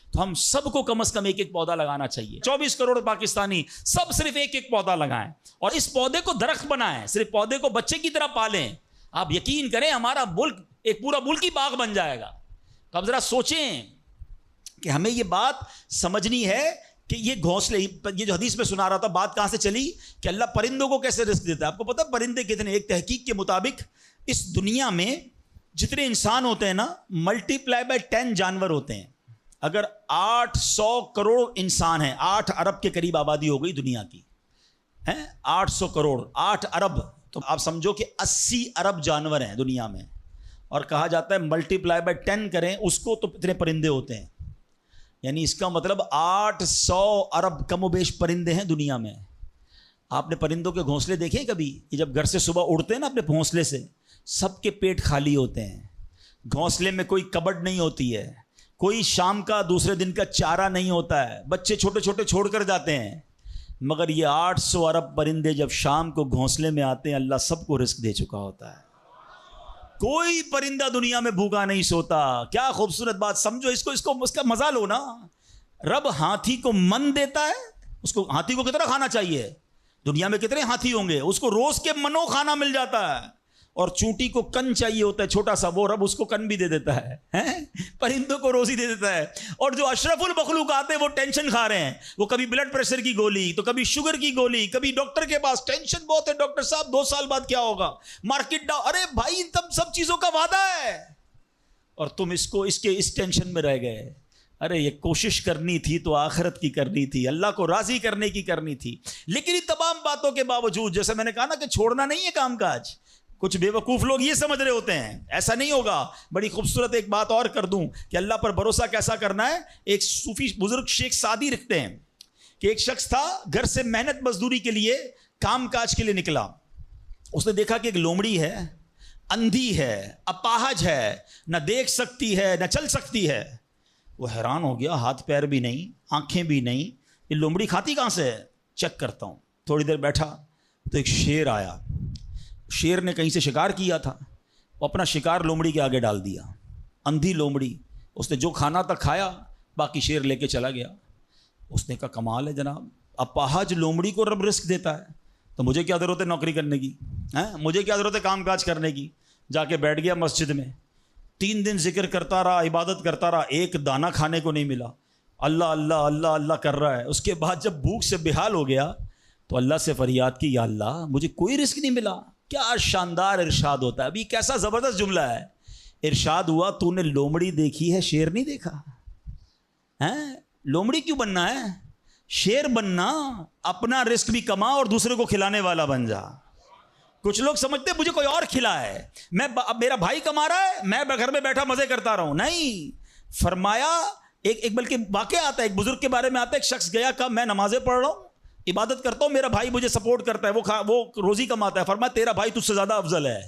تو ہم سب کو کم از کم ایک پودا لگانا چاہیے. 24 کروڑ پاکستانی سب صرف ایک پودا لگائیں اور اس پودے کو درخت بنائیں, صرف پودے کو بچے کی طرح پالیں. آپ یقین کریں ہمارا ملک ایک پورا ملک ہی باغ بن جائے گا. تو اب ذرا سوچیں کہ ہمیں یہ بات سمجھنی ہے کہ یہ گھونسلے, یہ جو حدیث میں سنا رہا تھا بات کہاں سے چلی کہ اللہ پرندوں کو کیسے رزق دیتا ہے. آپ کو پتہ پرندے کتنے, ایک تحقیق کے مطابق اس دنیا میں جتنے انسان ہوتے ہیں نا ملٹی پلائی بائی 10 جانور ہوتے ہیں. اگر 800 کروڑ انسان ہیں, 8 ارب کے قریب آبادی ہو گئی دنیا کی, 800 کروڑ, 8 ارب, تو آپ سمجھو کہ 80 ارب جانور ہیں دنیا میں. اور کہا جاتا ہے ملٹی پلائی بائی 10 کریں اس کو تو اتنے پرندے ہوتے ہیں. یعنی اس کا مطلب 800 ارب کم و بیش پرندے ہیں دنیا میں. آپ نے پرندوں کے گھونسلے دیکھے کبھی؟ یہ جب گھر سے صبح اڑتے ہیں نا اپنے گھونسلے سے, سب کے پیٹ خالی ہوتے ہیں. گھونسلے میں کوئی کبڈ نہیں ہوتی ہے, کوئی شام کا دوسرے دن کا چارہ نہیں ہوتا ہے, بچے چھوٹے چھوٹے چھوڑ کر جاتے ہیں. مگر یہ 800 ارب پرندے جب شام کو گھونسلے میں آتے ہیں اللہ سب کو رزق دے چکا ہوتا ہے. کوئی پرندہ دنیا میں بھوکا نہیں سوتا. کیا خوبصورت بات, سمجھو اس کا مزہ لو نا. رب ہاتھی کو من دیتا ہے, اس کو ہاتھی کو کتنا کھانا چاہیے, دنیا میں کتنے ہاتھی ہوں گے, اس کو روز کے منو کھانا مل جاتا ہے. اور چونٹی کو کن چاہیے ہوتا ہے چھوٹا سا, وہ رب اس کو کن بھی دے دیتا ہے, پرندوں کو روزی دے دیتا ہے. اور جو اشرف المخلوقات ہیں وہ ٹینشن کھا رہے ہیں, وہ کبھی بلڈ پریشر کی گولی, تو کبھی شوگر کی گولی, کبھی ڈاکٹر کے پاس, ٹینشن بہت ہے ڈاکٹر صاحب 2 سال بعد کیا ہوگا, مارکیٹ ڈاؤن. ارے بھائی تم سب چیزوں کا وعدہ ہے اور تم اس ٹینشن میں رہ گئے. ارے یہ کوشش کرنی تھی تو آخرت کی کرنی تھی, اللہ کو راضی کرنے کی کرنی تھی. لیکن ان تمام باتوں کے باوجود جیسے میں نے کہا نا کہ چھوڑنا نہیں ہے کام کاج. کچھ بے وقوف لوگ یہ سمجھ رہے ہوتے ہیں ایسا نہیں ہوگا. بڑی خوبصورت ایک بات اور کر دوں کہ اللہ پر بھروسہ کیسا کرنا ہے. ایک صوفی بزرگ شیخ سعدی لکھتے ہیں کہ ایک شخص تھا گھر سے محنت مزدوری کے لیے کام کاج کے لیے نکلا. اس نے دیکھا کہ ایک لومڑی ہے, اندھی ہے, اپاہج ہے, نہ دیکھ سکتی ہے نہ چل سکتی ہے. وہ حیران ہو گیا, ہاتھ پیر بھی نہیں, آنکھیں بھی نہیں, یہ لومڑی کھاتی کہاں سے ہے, چیک کرتا ہوں. تھوڑی دیر بیٹھا تو ایک شیر آیا. شیر نے کہیں سے شکار کیا تھا, وہ اپنا شکار لومڑی کے آگے ڈال دیا. اندھی لومڑی, اس نے جو کھانا تھا کھایا, باقی شیر لے کے چلا گیا. اس نے کہا کمال ہے جناب, اپاہج لومڑی کو رب رزق دیتا ہے تو مجھے کیا ضرورت ہے نوکری کرنے کی, مجھے کیا ضرورت ہے کام کاج کرنے کی. جا کے بیٹھ گیا مسجد میں, 3 دن ذکر کرتا رہا, عبادت کرتا رہا, ایک دانہ کھانے کو نہیں ملا. اللہ اللہ اللہ اللہ کر رہا ہے. اس کے بعد جب بھوک سے بحال ہو گیا تو اللہ سے فریاد کی, یا اللہ مجھے کوئی رزق نہیں ملا. کیا شاندار ارشاد ہوتا ہے. ابھی کیسا زبردست جملہ ہے. ارشاد ہوا تو نے لومڑی دیکھی ہے, شیر نہیں دیکھا. لومڑی کیوں بننا ہے, شیر بننا اپنا رزق بھی کما اور دوسرے کو کھلانے والا بن جا. کچھ لوگ سمجھتے مجھے کوئی اور کھلا ہے, میرا بھائی کما رہا ہے, میں گھر میں بیٹھا مزے کرتا رہوں. نہیں, فرمایا ایک بلکہ واقعہ آتا ہے, ایک بزرگ کے بارے میں آتا ہے, ایک شخص گیا, کہا میں نمازیں پڑھ رہا ہوں, عبادت کرتا ہوں, میرا بھائی مجھے سپورٹ کرتا ہے, وہ روزی کماتا ہے. فرمایا تیرا بھائی تجھ سے زیادہ افضل ہے.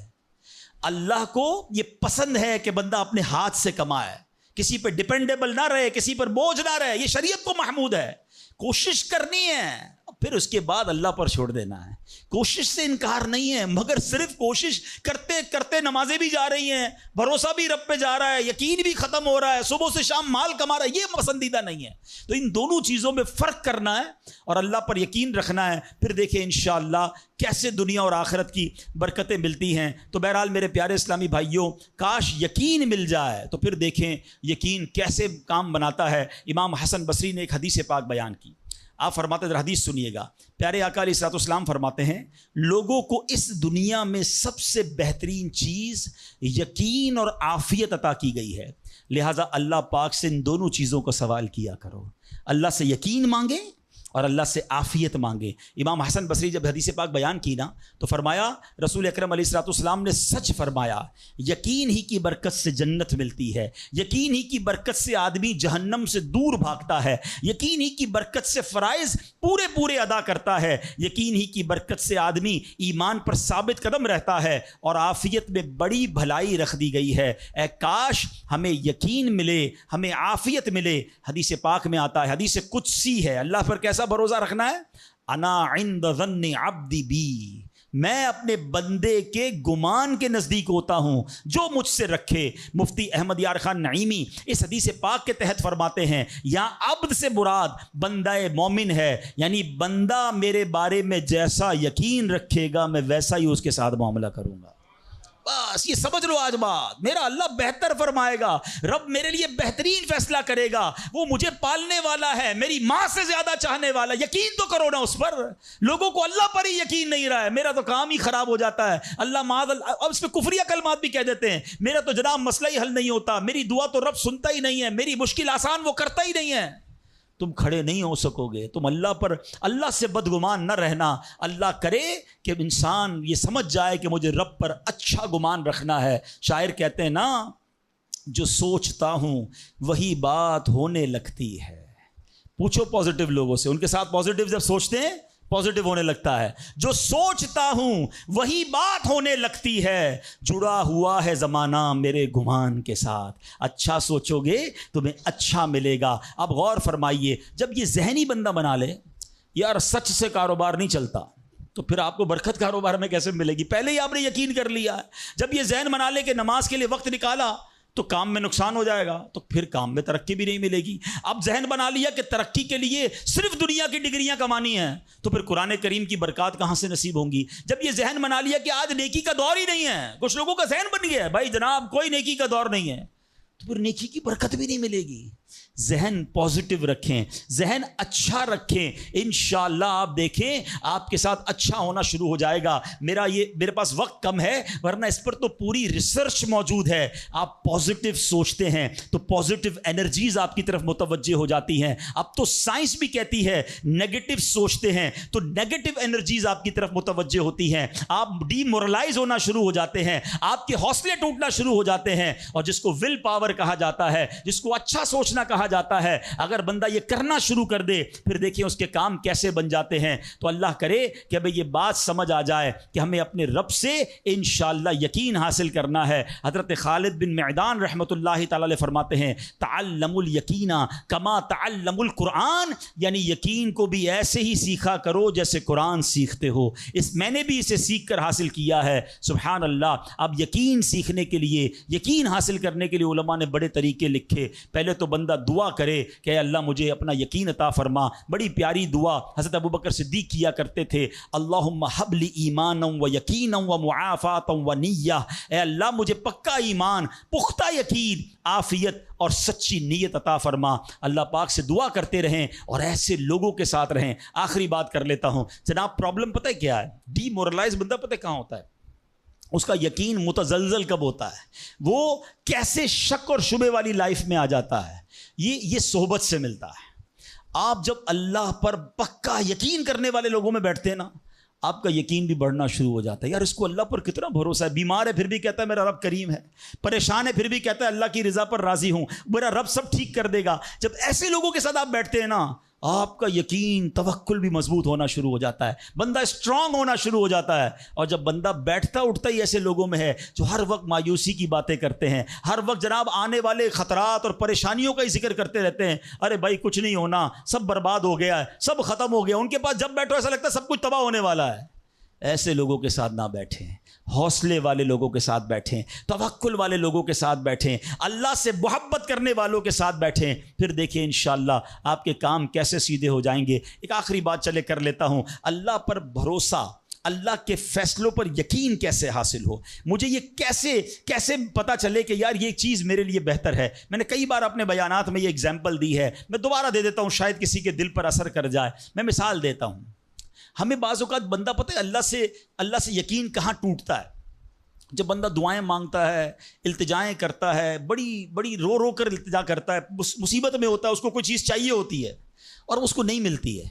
اللہ کو یہ پسند ہے کہ بندہ اپنے ہاتھ سے کمائے, کسی پہ ڈیپینڈیبل نہ رہے, کسی پر بوجھ نہ رہے. یہ شریعت کو محمود ہے. کوشش کرنی ہے, پھر اس کے بعد اللہ پر چھوڑ دینا ہے. کوشش سے انکار نہیں ہے, مگر صرف کوشش کرتے کرتے نمازیں بھی جا رہی ہیں, بھروسہ بھی رب پہ جا رہا ہے, یقین بھی ختم ہو رہا ہے, صبح سے شام مال کما رہا ہے, یہ پسندیدہ نہیں ہے. تو ان دونوں چیزوں میں فرق کرنا ہے اور اللہ پر یقین رکھنا ہے. پھر دیکھیں انشاءاللہ کیسے دنیا اور آخرت کی برکتیں ملتی ہیں. تو بہرحال میرے پیارے اسلامی بھائیوں, کاش یقین مل جائے تو پھر دیکھیں یقین کیسے کام بناتا ہے. امام حسن بصری نے ایک حدیث پاک بیان کی. آپ فرماتے ہیں, حدیث سنیے گا, پیارے آقا علیہ الصلوۃ والسلام فرماتے ہیں, لوگوں کو اس دنیا میں سب سے بہترین چیز یقین اور عافیت عطا کی گئی ہے. لہٰذا اللہ پاک سے ان دونوں چیزوں کا سوال کیا کرو. اللہ سے یقین مانگے اور اللہ سے عافیت مانگے. امام حسن بصری جب حدیث پاک بیان کی نا تو فرمایا, رسول اکرم علیہ الصلوۃ والسلام نے سچ فرمایا, یقین ہی کی برکت سے جنت ملتی ہے, یقین ہی کی برکت سے آدمی جہنم سے دور بھاگتا ہے, یقین ہی کی برکت سے فرائض پورے ادا کرتا ہے, یقین ہی کی برکت سے آدمی ایمان پر ثابت قدم رہتا ہے, اور عافیت میں بڑی بھلائی رکھ دی گئی ہے. اے کاش ہمیں یقین ملے, ہمیں عافیت ملے. حدیث پاک میں آتا ہے, حدیث قدسی ہے, اللہ پر کیسا بھروسہ رکھنا ہے, انا عند ظن عبدی بی, میں اپنے بندے کے گمان کے نزدیک ہوتا ہوں جو مجھ سے رکھے. مفتی احمد یار خان نعیمی اس حدیث پاک کے تحت فرماتے ہیں, یہاں عبد سے مراد بندہ مومن ہے, یعنی بندہ میرے بارے میں جیسا یقین رکھے گا میں ویسا ہی اس کے ساتھ معاملہ کروں گا. بس یہ سمجھ لو آج بات, میرا اللہ بہتر فرمائے گا, رب میرے لیے بہترین فیصلہ کرے گا, وہ مجھے پالنے والا ہے, میری ماں سے زیادہ چاہنے والا. یقین تو کرو نا اس پر. لوگوں کو اللہ پر ہی یقین نہیں رہا ہے, میرا تو کام ہی خراب ہو جاتا ہے, اللہ معاذ اللہ, اب اس پہ کفریہ کلمات بھی کہہ دیتے ہیں, میرا تو جناب مسئلہ ہی حل نہیں ہوتا, میری دعا تو رب سنتا ہی نہیں ہے, میری مشکل آسان وہ کرتا ہی نہیں ہے. تم کھڑے نہیں ہو سکو گے. تم اللہ سے بدگمان نہ رہنا. اللہ کرے کہ انسان یہ سمجھ جائے کہ مجھے رب پر اچھا گمان رکھنا ہے. شاعر کہتے ہیں نا, جو سوچتا ہوں وہی بات ہونے لگتی ہے. پوچھو پازیٹیو لوگوں سے, ان کے ساتھ پازیٹیو جب سوچتے ہیں پازیٹیو ہونے لگتا ہے. جو سوچتا ہوں وہی بات ہونے لگتی ہے, جڑا ہوا ہے زمانہ میرے گمان کے ساتھ. اچھا سوچو گے تمہیں اچھا ملے گا. اب غور فرمائیے, جب یہ ذہنی بندہ بنا لے یار سچ سے کاروبار نہیں چلتا, تو پھر آپ کو برکت کاروبار میں کیسے ملے گی؟ پہلے ہی آپ نے یقین کر لیا ہے. جب یہ ذہن بنا لے کہ نماز کے لیے وقت نکالا تو کام میں نقصان ہو جائے گا, تو پھر کام میں ترقی بھی نہیں ملے گی. اب ذہن بنا لیا کہ ترقی کے لیے صرف دنیا کی ڈگریاں کمانی ہیں, تو پھر قرآن کریم کی برکات کہاں سے نصیب ہوں گی؟ جب یہ ذہن بنا لیا کہ آج نیکی کا دور ہی نہیں ہے, کچھ لوگوں کا ذہن بن گیا ہے بھائی جناب کوئی نیکی کا دور نہیں ہے, تو پھر نیکی کی برکت بھی نہیں ملے گی. ذہن پازیٹیو رکھیں, ذہن اچھا رکھیں, انشاءاللہ آپ دیکھیں آپ کے ساتھ اچھا ہونا شروع ہو جائے گا. میرے پاس وقت کم ہے, ورنہ اس پر تو پوری ریسرچ موجود ہے. آپ پازیٹیو سوچتے ہیں تو پازیٹیو انرجیز آپ کی طرف متوجہ ہو جاتی ہیں. اب تو سائنس بھی کہتی ہے نیگیٹو سوچتے ہیں تو نیگیٹو انرجیز آپ کی طرف متوجہ ہوتی ہیں, آپ ڈی مورلائز ہونا شروع ہو جاتے ہیں, آپ کے حوصلے ٹوٹنا شروع ہو جاتے ہیں. اور جس کو ول پاور کہا جاتا ہے, جس کو اچھا سوچنا کہا جاتا ہے, اگر بندہ یہ کرنا شروع کر دے پھر دیکھیں اس کے کام کیسے بن جاتے ہیں. تو اللہ کرے کہ ابھی یہ بات سمجھ آ جائے کہ ہمیں اپنے رب سے انشاءاللہ یقین حاصل کرنا ہے. حضرت خالد بن معدان رحمۃ اللہ تعالی علیہ فرماتے ہیں, تعلموا الیقین کما تعلموا القرآن, یعنی یقین کو بھی ایسے ہی سیکھا کرو جیسے قرآن سیکھتے ہو. میں نے بھی اسے سیکھ کر حاصل کیا ہے. سبحان اللہ. اب یقین سیکھنے کے لیے, یقین حاصل کرنے کے لیے علماء نے بڑے طریقے لکھے. پہلے تو بندہ دعا کرے کہ اے اللہ مجھے اپنا یقین عطا فرما. بڑی پیاری دعا حضرت ابوبکر صدیق کیا کرتے تھے, اللہم حب لی ایمانا و یقینا و معافاتا و نیہ, اے اللہ مجھے پکا ایمان, پختہ یقین, عافیت اور سچی نیت عطا فرما. اللہ پاک سے دعا کرتے رہیں اور ایسے لوگوں کے ساتھ رہیں. آخری بات کر لیتا ہوں جناب, پرابلم پتہ ہے کیا ہے؟ ڈی مورلائز بندہ پتہ کہاں ہوتا ہے؟ اس کا یقین متزلزل کب ہوتا ہے؟ وہ کیسے شک اور شبے والی لائف میں آ جاتا ہے؟ یہ صحبت سے ملتا ہے. آپ جب اللہ پر پکا یقین کرنے والے لوگوں میں بیٹھتے ہیں نا، آپ کا یقین بھی بڑھنا شروع ہو جاتا ہے. یار اس کو اللہ پر کتنا بھروسہ ہے، بیمار ہے پھر بھی کہتا ہے میرا رب کریم ہے، پریشان ہے پھر بھی کہتا ہے اللہ کی رضا پر راضی ہوں، میرا رب سب ٹھیک کر دے گا. جب ایسے لوگوں کے ساتھ آپ بیٹھتے ہیں نا، آپ کا یقین توکل بھی مضبوط ہونا شروع ہو جاتا ہے، بندہ اسٹرانگ ہونا شروع ہو جاتا ہے. اور جب بندہ بیٹھتا اٹھتا ہی ایسے لوگوں میں ہے جو ہر وقت مایوسی کی باتیں کرتے ہیں، ہر وقت جناب آنے والے خطرات اور پریشانیوں کا ہی ذکر کرتے رہتے ہیں، ارے بھائی کچھ نہیں ہونا، سب برباد ہو گیا ہے، سب ختم ہو گیا، ان کے پاس جب بیٹھو ایسا لگتا ہے سب کچھ تباہ ہونے والا ہے. ایسے لوگوں کے ساتھ نہ بیٹھیں، حوصلے والے لوگوں کے ساتھ بیٹھیں، توکل والے لوگوں کے ساتھ بیٹھیں، اللہ سے محبت کرنے والوں کے ساتھ بیٹھیں. پھر دیکھیں انشاءاللہ آپ کے کام کیسے سیدھے ہو جائیں گے. ایک آخری بات چلے کر لیتا ہوں، اللہ پر بھروسہ، اللہ کے فیصلوں پر یقین کیسے حاصل ہو. مجھے یہ کیسے پتا چلے کہ یار یہ چیز میرے لیے بہتر ہے. میں نے کئی بار اپنے بیانات میں یہ ایگزامپل دی ہے، میں دوبارہ دے دیتا ہوں، شاید کسی کے دل پر اثر کر جائے. میں مثال دیتا ہوں. ہمیں بعض اوقات بندہ پتہ ہے اللہ سے یقین کہاں ٹوٹتا ہے؟ جب بندہ دعائیں مانگتا ہے، التجائیں کرتا ہے، بڑی رو کر التجا کرتا ہے، مصیبت میں ہوتا ہے، اس کو کوئی چیز چاہیے ہوتی ہے اور اس کو نہیں ملتی ہے،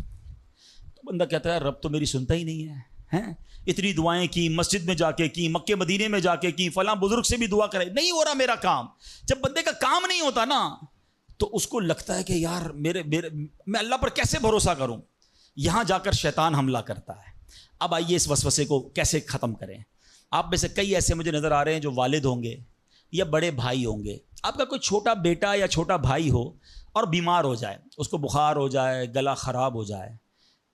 تو بندہ کہتا ہے رب تو میری سنتا ہی نہیں ہے. اتنی دعائیں کی، مسجد میں جا کے کی، مکے مدینے میں جا کے کی، فلاں بزرگ سے بھی دعا کرے، نہیں ہو رہا میرا کام. جب بندے کا کام نہیں ہوتا نا تو اس کو لگتا ہے کہ یار میں اللہ پر کیسے بھروسہ کروں. یہاں جا کر شیطان حملہ کرتا ہے. اب آئیے اس وسوسے کو کیسے ختم کریں. آپ میں سے کئی ایسے مجھے نظر آ رہے ہیں جو والد ہوں گے یا بڑے بھائی ہوں گے. آپ کا کوئی چھوٹا بیٹا یا چھوٹا بھائی ہو اور بیمار ہو جائے، اس کو بخار ہو جائے، گلا خراب ہو جائے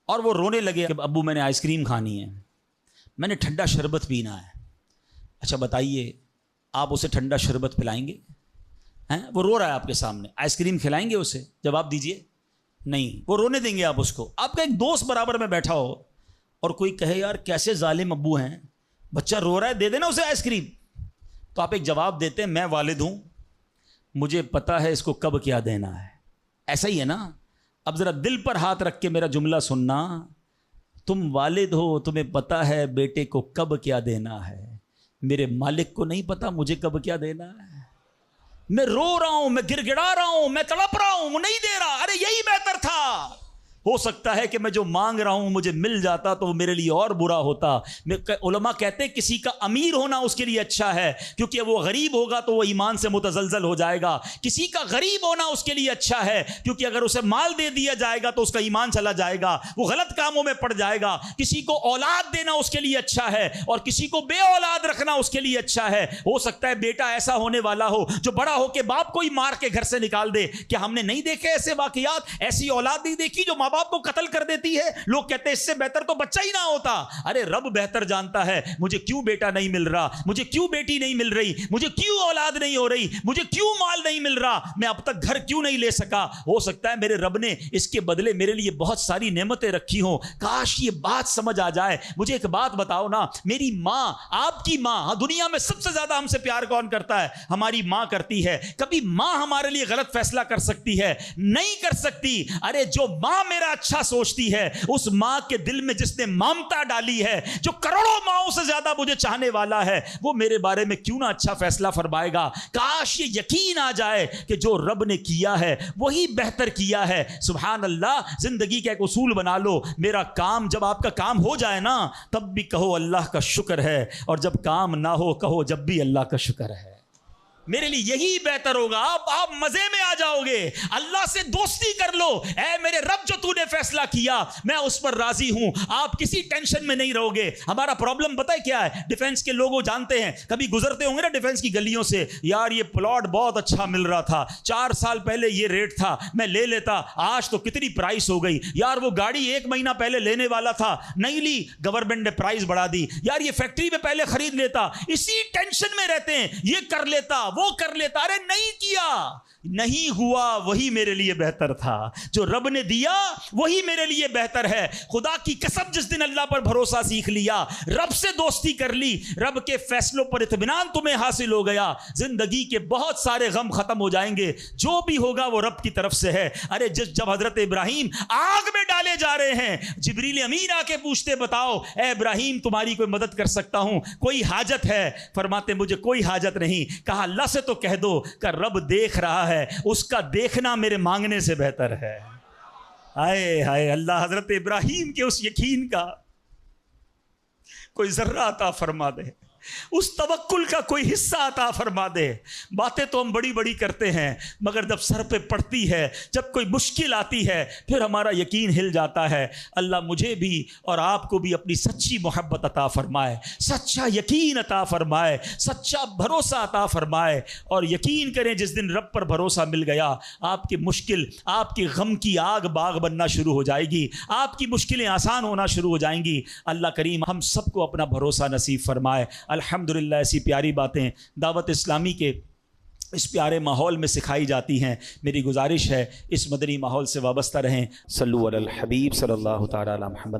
اور وہ رونے لگے کہ ابو میں نے آئس کریم کھانی ہے، میں نے ٹھنڈا شربت پینا ہے. اچھا بتائیے آپ اسے ٹھنڈا شربت پلائیں گے؟ وہ رو رہا ہے آپ کے سامنے، آئس کریم کھلائیں گے اسے؟ جواب دیجئے نہیں. وہ رونے دیں گے آپ اس کو. آپ کا ایک دوست برابر میں بیٹھا ہو اور کوئی کہے یار کیسے ظالم ابو ہیں، بچہ رو رہا ہے دے دینا اسے آئس کریم، تو آپ ایک جواب دیتے ہیں میں والد ہوں، مجھے پتا ہے اس کو کب کیا دینا ہے. ایسا ہی ہے نا. اب ذرا دل پر ہاتھ رکھ کے میرا جملہ سننا، تم والد ہو، تمہیں پتا ہے بیٹے کو کب کیا دینا ہے. میرے مالک کو نہیں پتا مجھے کب کیا دینا ہے. میں رو رہا ہوں، میں گڑ گڑا رہا ہوں، میں تڑپ رہا ہوں، وہ نہیں دے رہا. ارے یہی بہتر تھا. ہو سکتا ہے کہ میں جو مانگ رہا ہوں مجھے مل جاتا تو وہ میرے لیے اور برا ہوتا. علماء کہتے ہیں کسی کا امیر ہونا اس کے لیے اچھا ہے کیونکہ وہ غریب ہوگا تو وہ ایمان سے متزلزل ہو جائے گا. کسی کا غریب ہونا اس کے لیے اچھا ہے کیونکہ اگر اسے مال دے دیا جائے گا تو اس کا ایمان چلا جائے گا، وہ غلط کاموں میں پڑ جائے گا. کسی کو اولاد دینا اس کے لیے اچھا ہے اور کسی کو بے اولاد رکھنا اس کے لیے اچھا ہے. ہو سکتا ہے بیٹا ایسا ہونے والا ہو جو بڑا ہو کے باپ کو ہی مار کے گھر سے نکال دے. کیا ہم نے نہیں دیکھے ایسے واقعات؟ ایسی اولاد نہیں دیکھی جو ماں باپ کو قتل کر دیتی ہے؟ لوگ کہتے ہیں اس سے بہتر تو بچہ ہی نہ ہوتا. ارے رب بہتر جانتا ہے مجھے کیوں بیٹا نہیں مل رہا، مجھے کیوں بیٹی نہیں مل رہی، مجھے کیوں اولاد نہیں ہو رہی، مجھے کیوں مال نہیں مل رہا، میں اب تک گھر کیوں نہیں لے سکا. ہو سکتا ہے میرے رب نے اس کے بدلے میرے لیے بہت ساری نعمتیں رکھی ہوں. کاش یہ بات سمجھ آ جائے. مجھے ایک بات بتاؤ نا، میری ماں، آپ کی ماں، دنیا میں سب سے زیادہ ہم سے پیار کون کرتا ہے؟ ہماری ماں کرتی ہے. کبھی ماں ہمارے لیے غلط فیصلہ کر سکتی ہے؟ نہیں کر سکتی. ارے جو ماں میرا اچھا سوچتی ہے، اس ماں کے دل میں جس نے ممتا ڈالی ہے، جو کروڑوں ماؤں سے زیادہ مجھے چاہنے والا ہے، وہ میرے بارے میں کیوں نہ اچھا فیصلہ فرمائے گا. کاش یہ یقین آ جائے کہ جو رب نے کیا ہے وہی بہتر کیا ہے. سبحان اللہ. زندگی کا ایک اصول بنا لو، میرا کام، جب آپ کا کام ہو جائے نا تب بھی کہو اللہ کا شکر ہے، اور جب کام نہ ہو کہو جب بھی اللہ کا شکر ہے. میرے لیے یہی بہتر ہوگا. آپ مزے میں آ جاؤ گے. اللہ سے دوستی کر لو. اے میرے رب جو تو نے فیصلہ کیا میں اس پر راضی ہوں. آپ کسی ٹینشن میں نہیں رہو گے. ہمارا پرابلم پتہ ہے کیا ہے؟ ڈیفنس کے لوگوں جانتے ہیں، کبھی گزرتے ہوں گے نا ڈیفنس کی گلیوں سے، یار یہ پلاٹ بہت اچھا مل رہا تھا، 4 سال پہلے یہ ریٹ تھا، میں لے لیتا، آج تو کتنی پرائس ہو گئی. یار وہ گاڑی 1 مہینہ پہلے لینے والا تھا، نہیں لی، گورنمنٹ نے پرائس بڑھا دی. یار یہ فیکٹری میں پہلے خرید لیتا. اسی ٹینشن میں رہتے ہیں، یہ کر لیتا، وہ کر لیتا. ارے نہیں کیا، نہیں ہوا، وہی میرے لیے بہتر تھا. جو رب نے دیا وہی میرے لیے بہتر ہے. خدا کی قسم جس دن اللہ پر بھروسہ سیکھ لیا، رب سے دوستی کر لی، رب کے فیصلوں پر اطمینان تمہیں حاصل ہو گیا، زندگی کے بہت سارے غم ختم ہو جائیں گے. جو بھی ہوگا وہ رب کی طرف سے ہے. ارے جب حضرت ابراہیم آگ میں ڈالے جا رہے ہیں، جبریل امین آ کے پوچھتے بتاؤ اے ابراہیم تمہاری کوئی مدد کر سکتا ہوں، کوئی حاجت ہے؟ فرماتے مجھے کوئی حاجت نہیں. کہا اللہ سے تو کہہ دو کہ رب دیکھ رہا ہے، اس کا دیکھنا میرے مانگنے سے بہتر ہے. ہائے ہائے اللہ حضرت ابراہیم کے اس یقین کا کوئی ذرہ عطا فرما دے، اس توکل کا کوئی حصہ عطا فرما دے۔ باتیں تو ہم بڑی بڑی کرتے ہیں، مگر جب سر پہ پڑتی ہے، جب کوئی مشکل آتی ہے، پھر ہمارا یقین ہل جاتا ہے۔ اللہ مجھے بھی اور آپ کو بھی اپنی سچی محبت عطا فرمائے، سچا یقین عطا فرمائے، سچا بھروسہ عطا فرمائے۔ اور یقین کریں جس دن رب پر بھروسہ مل گیا، آپ کی مشکل، آپ کی غم کی آگ باغ بننا شروع ہو جائے گی، آپ کی مشکلیں آسان ہونا شروع ہو جائیں گی۔ اللہ کریم ہم سب کو اپنا بھروسہ نصیب فرمائے۔ الحمدللہ ایسی پیاری باتیں دعوت اسلامی کے اس پیارے ماحول میں سکھائی جاتی ہیں۔ میری گزارش ہے اس مدنی ماحول سے وابستہ رہیں۔ صلو علی الحبیب صلی اللہ تعالی علی محمد۔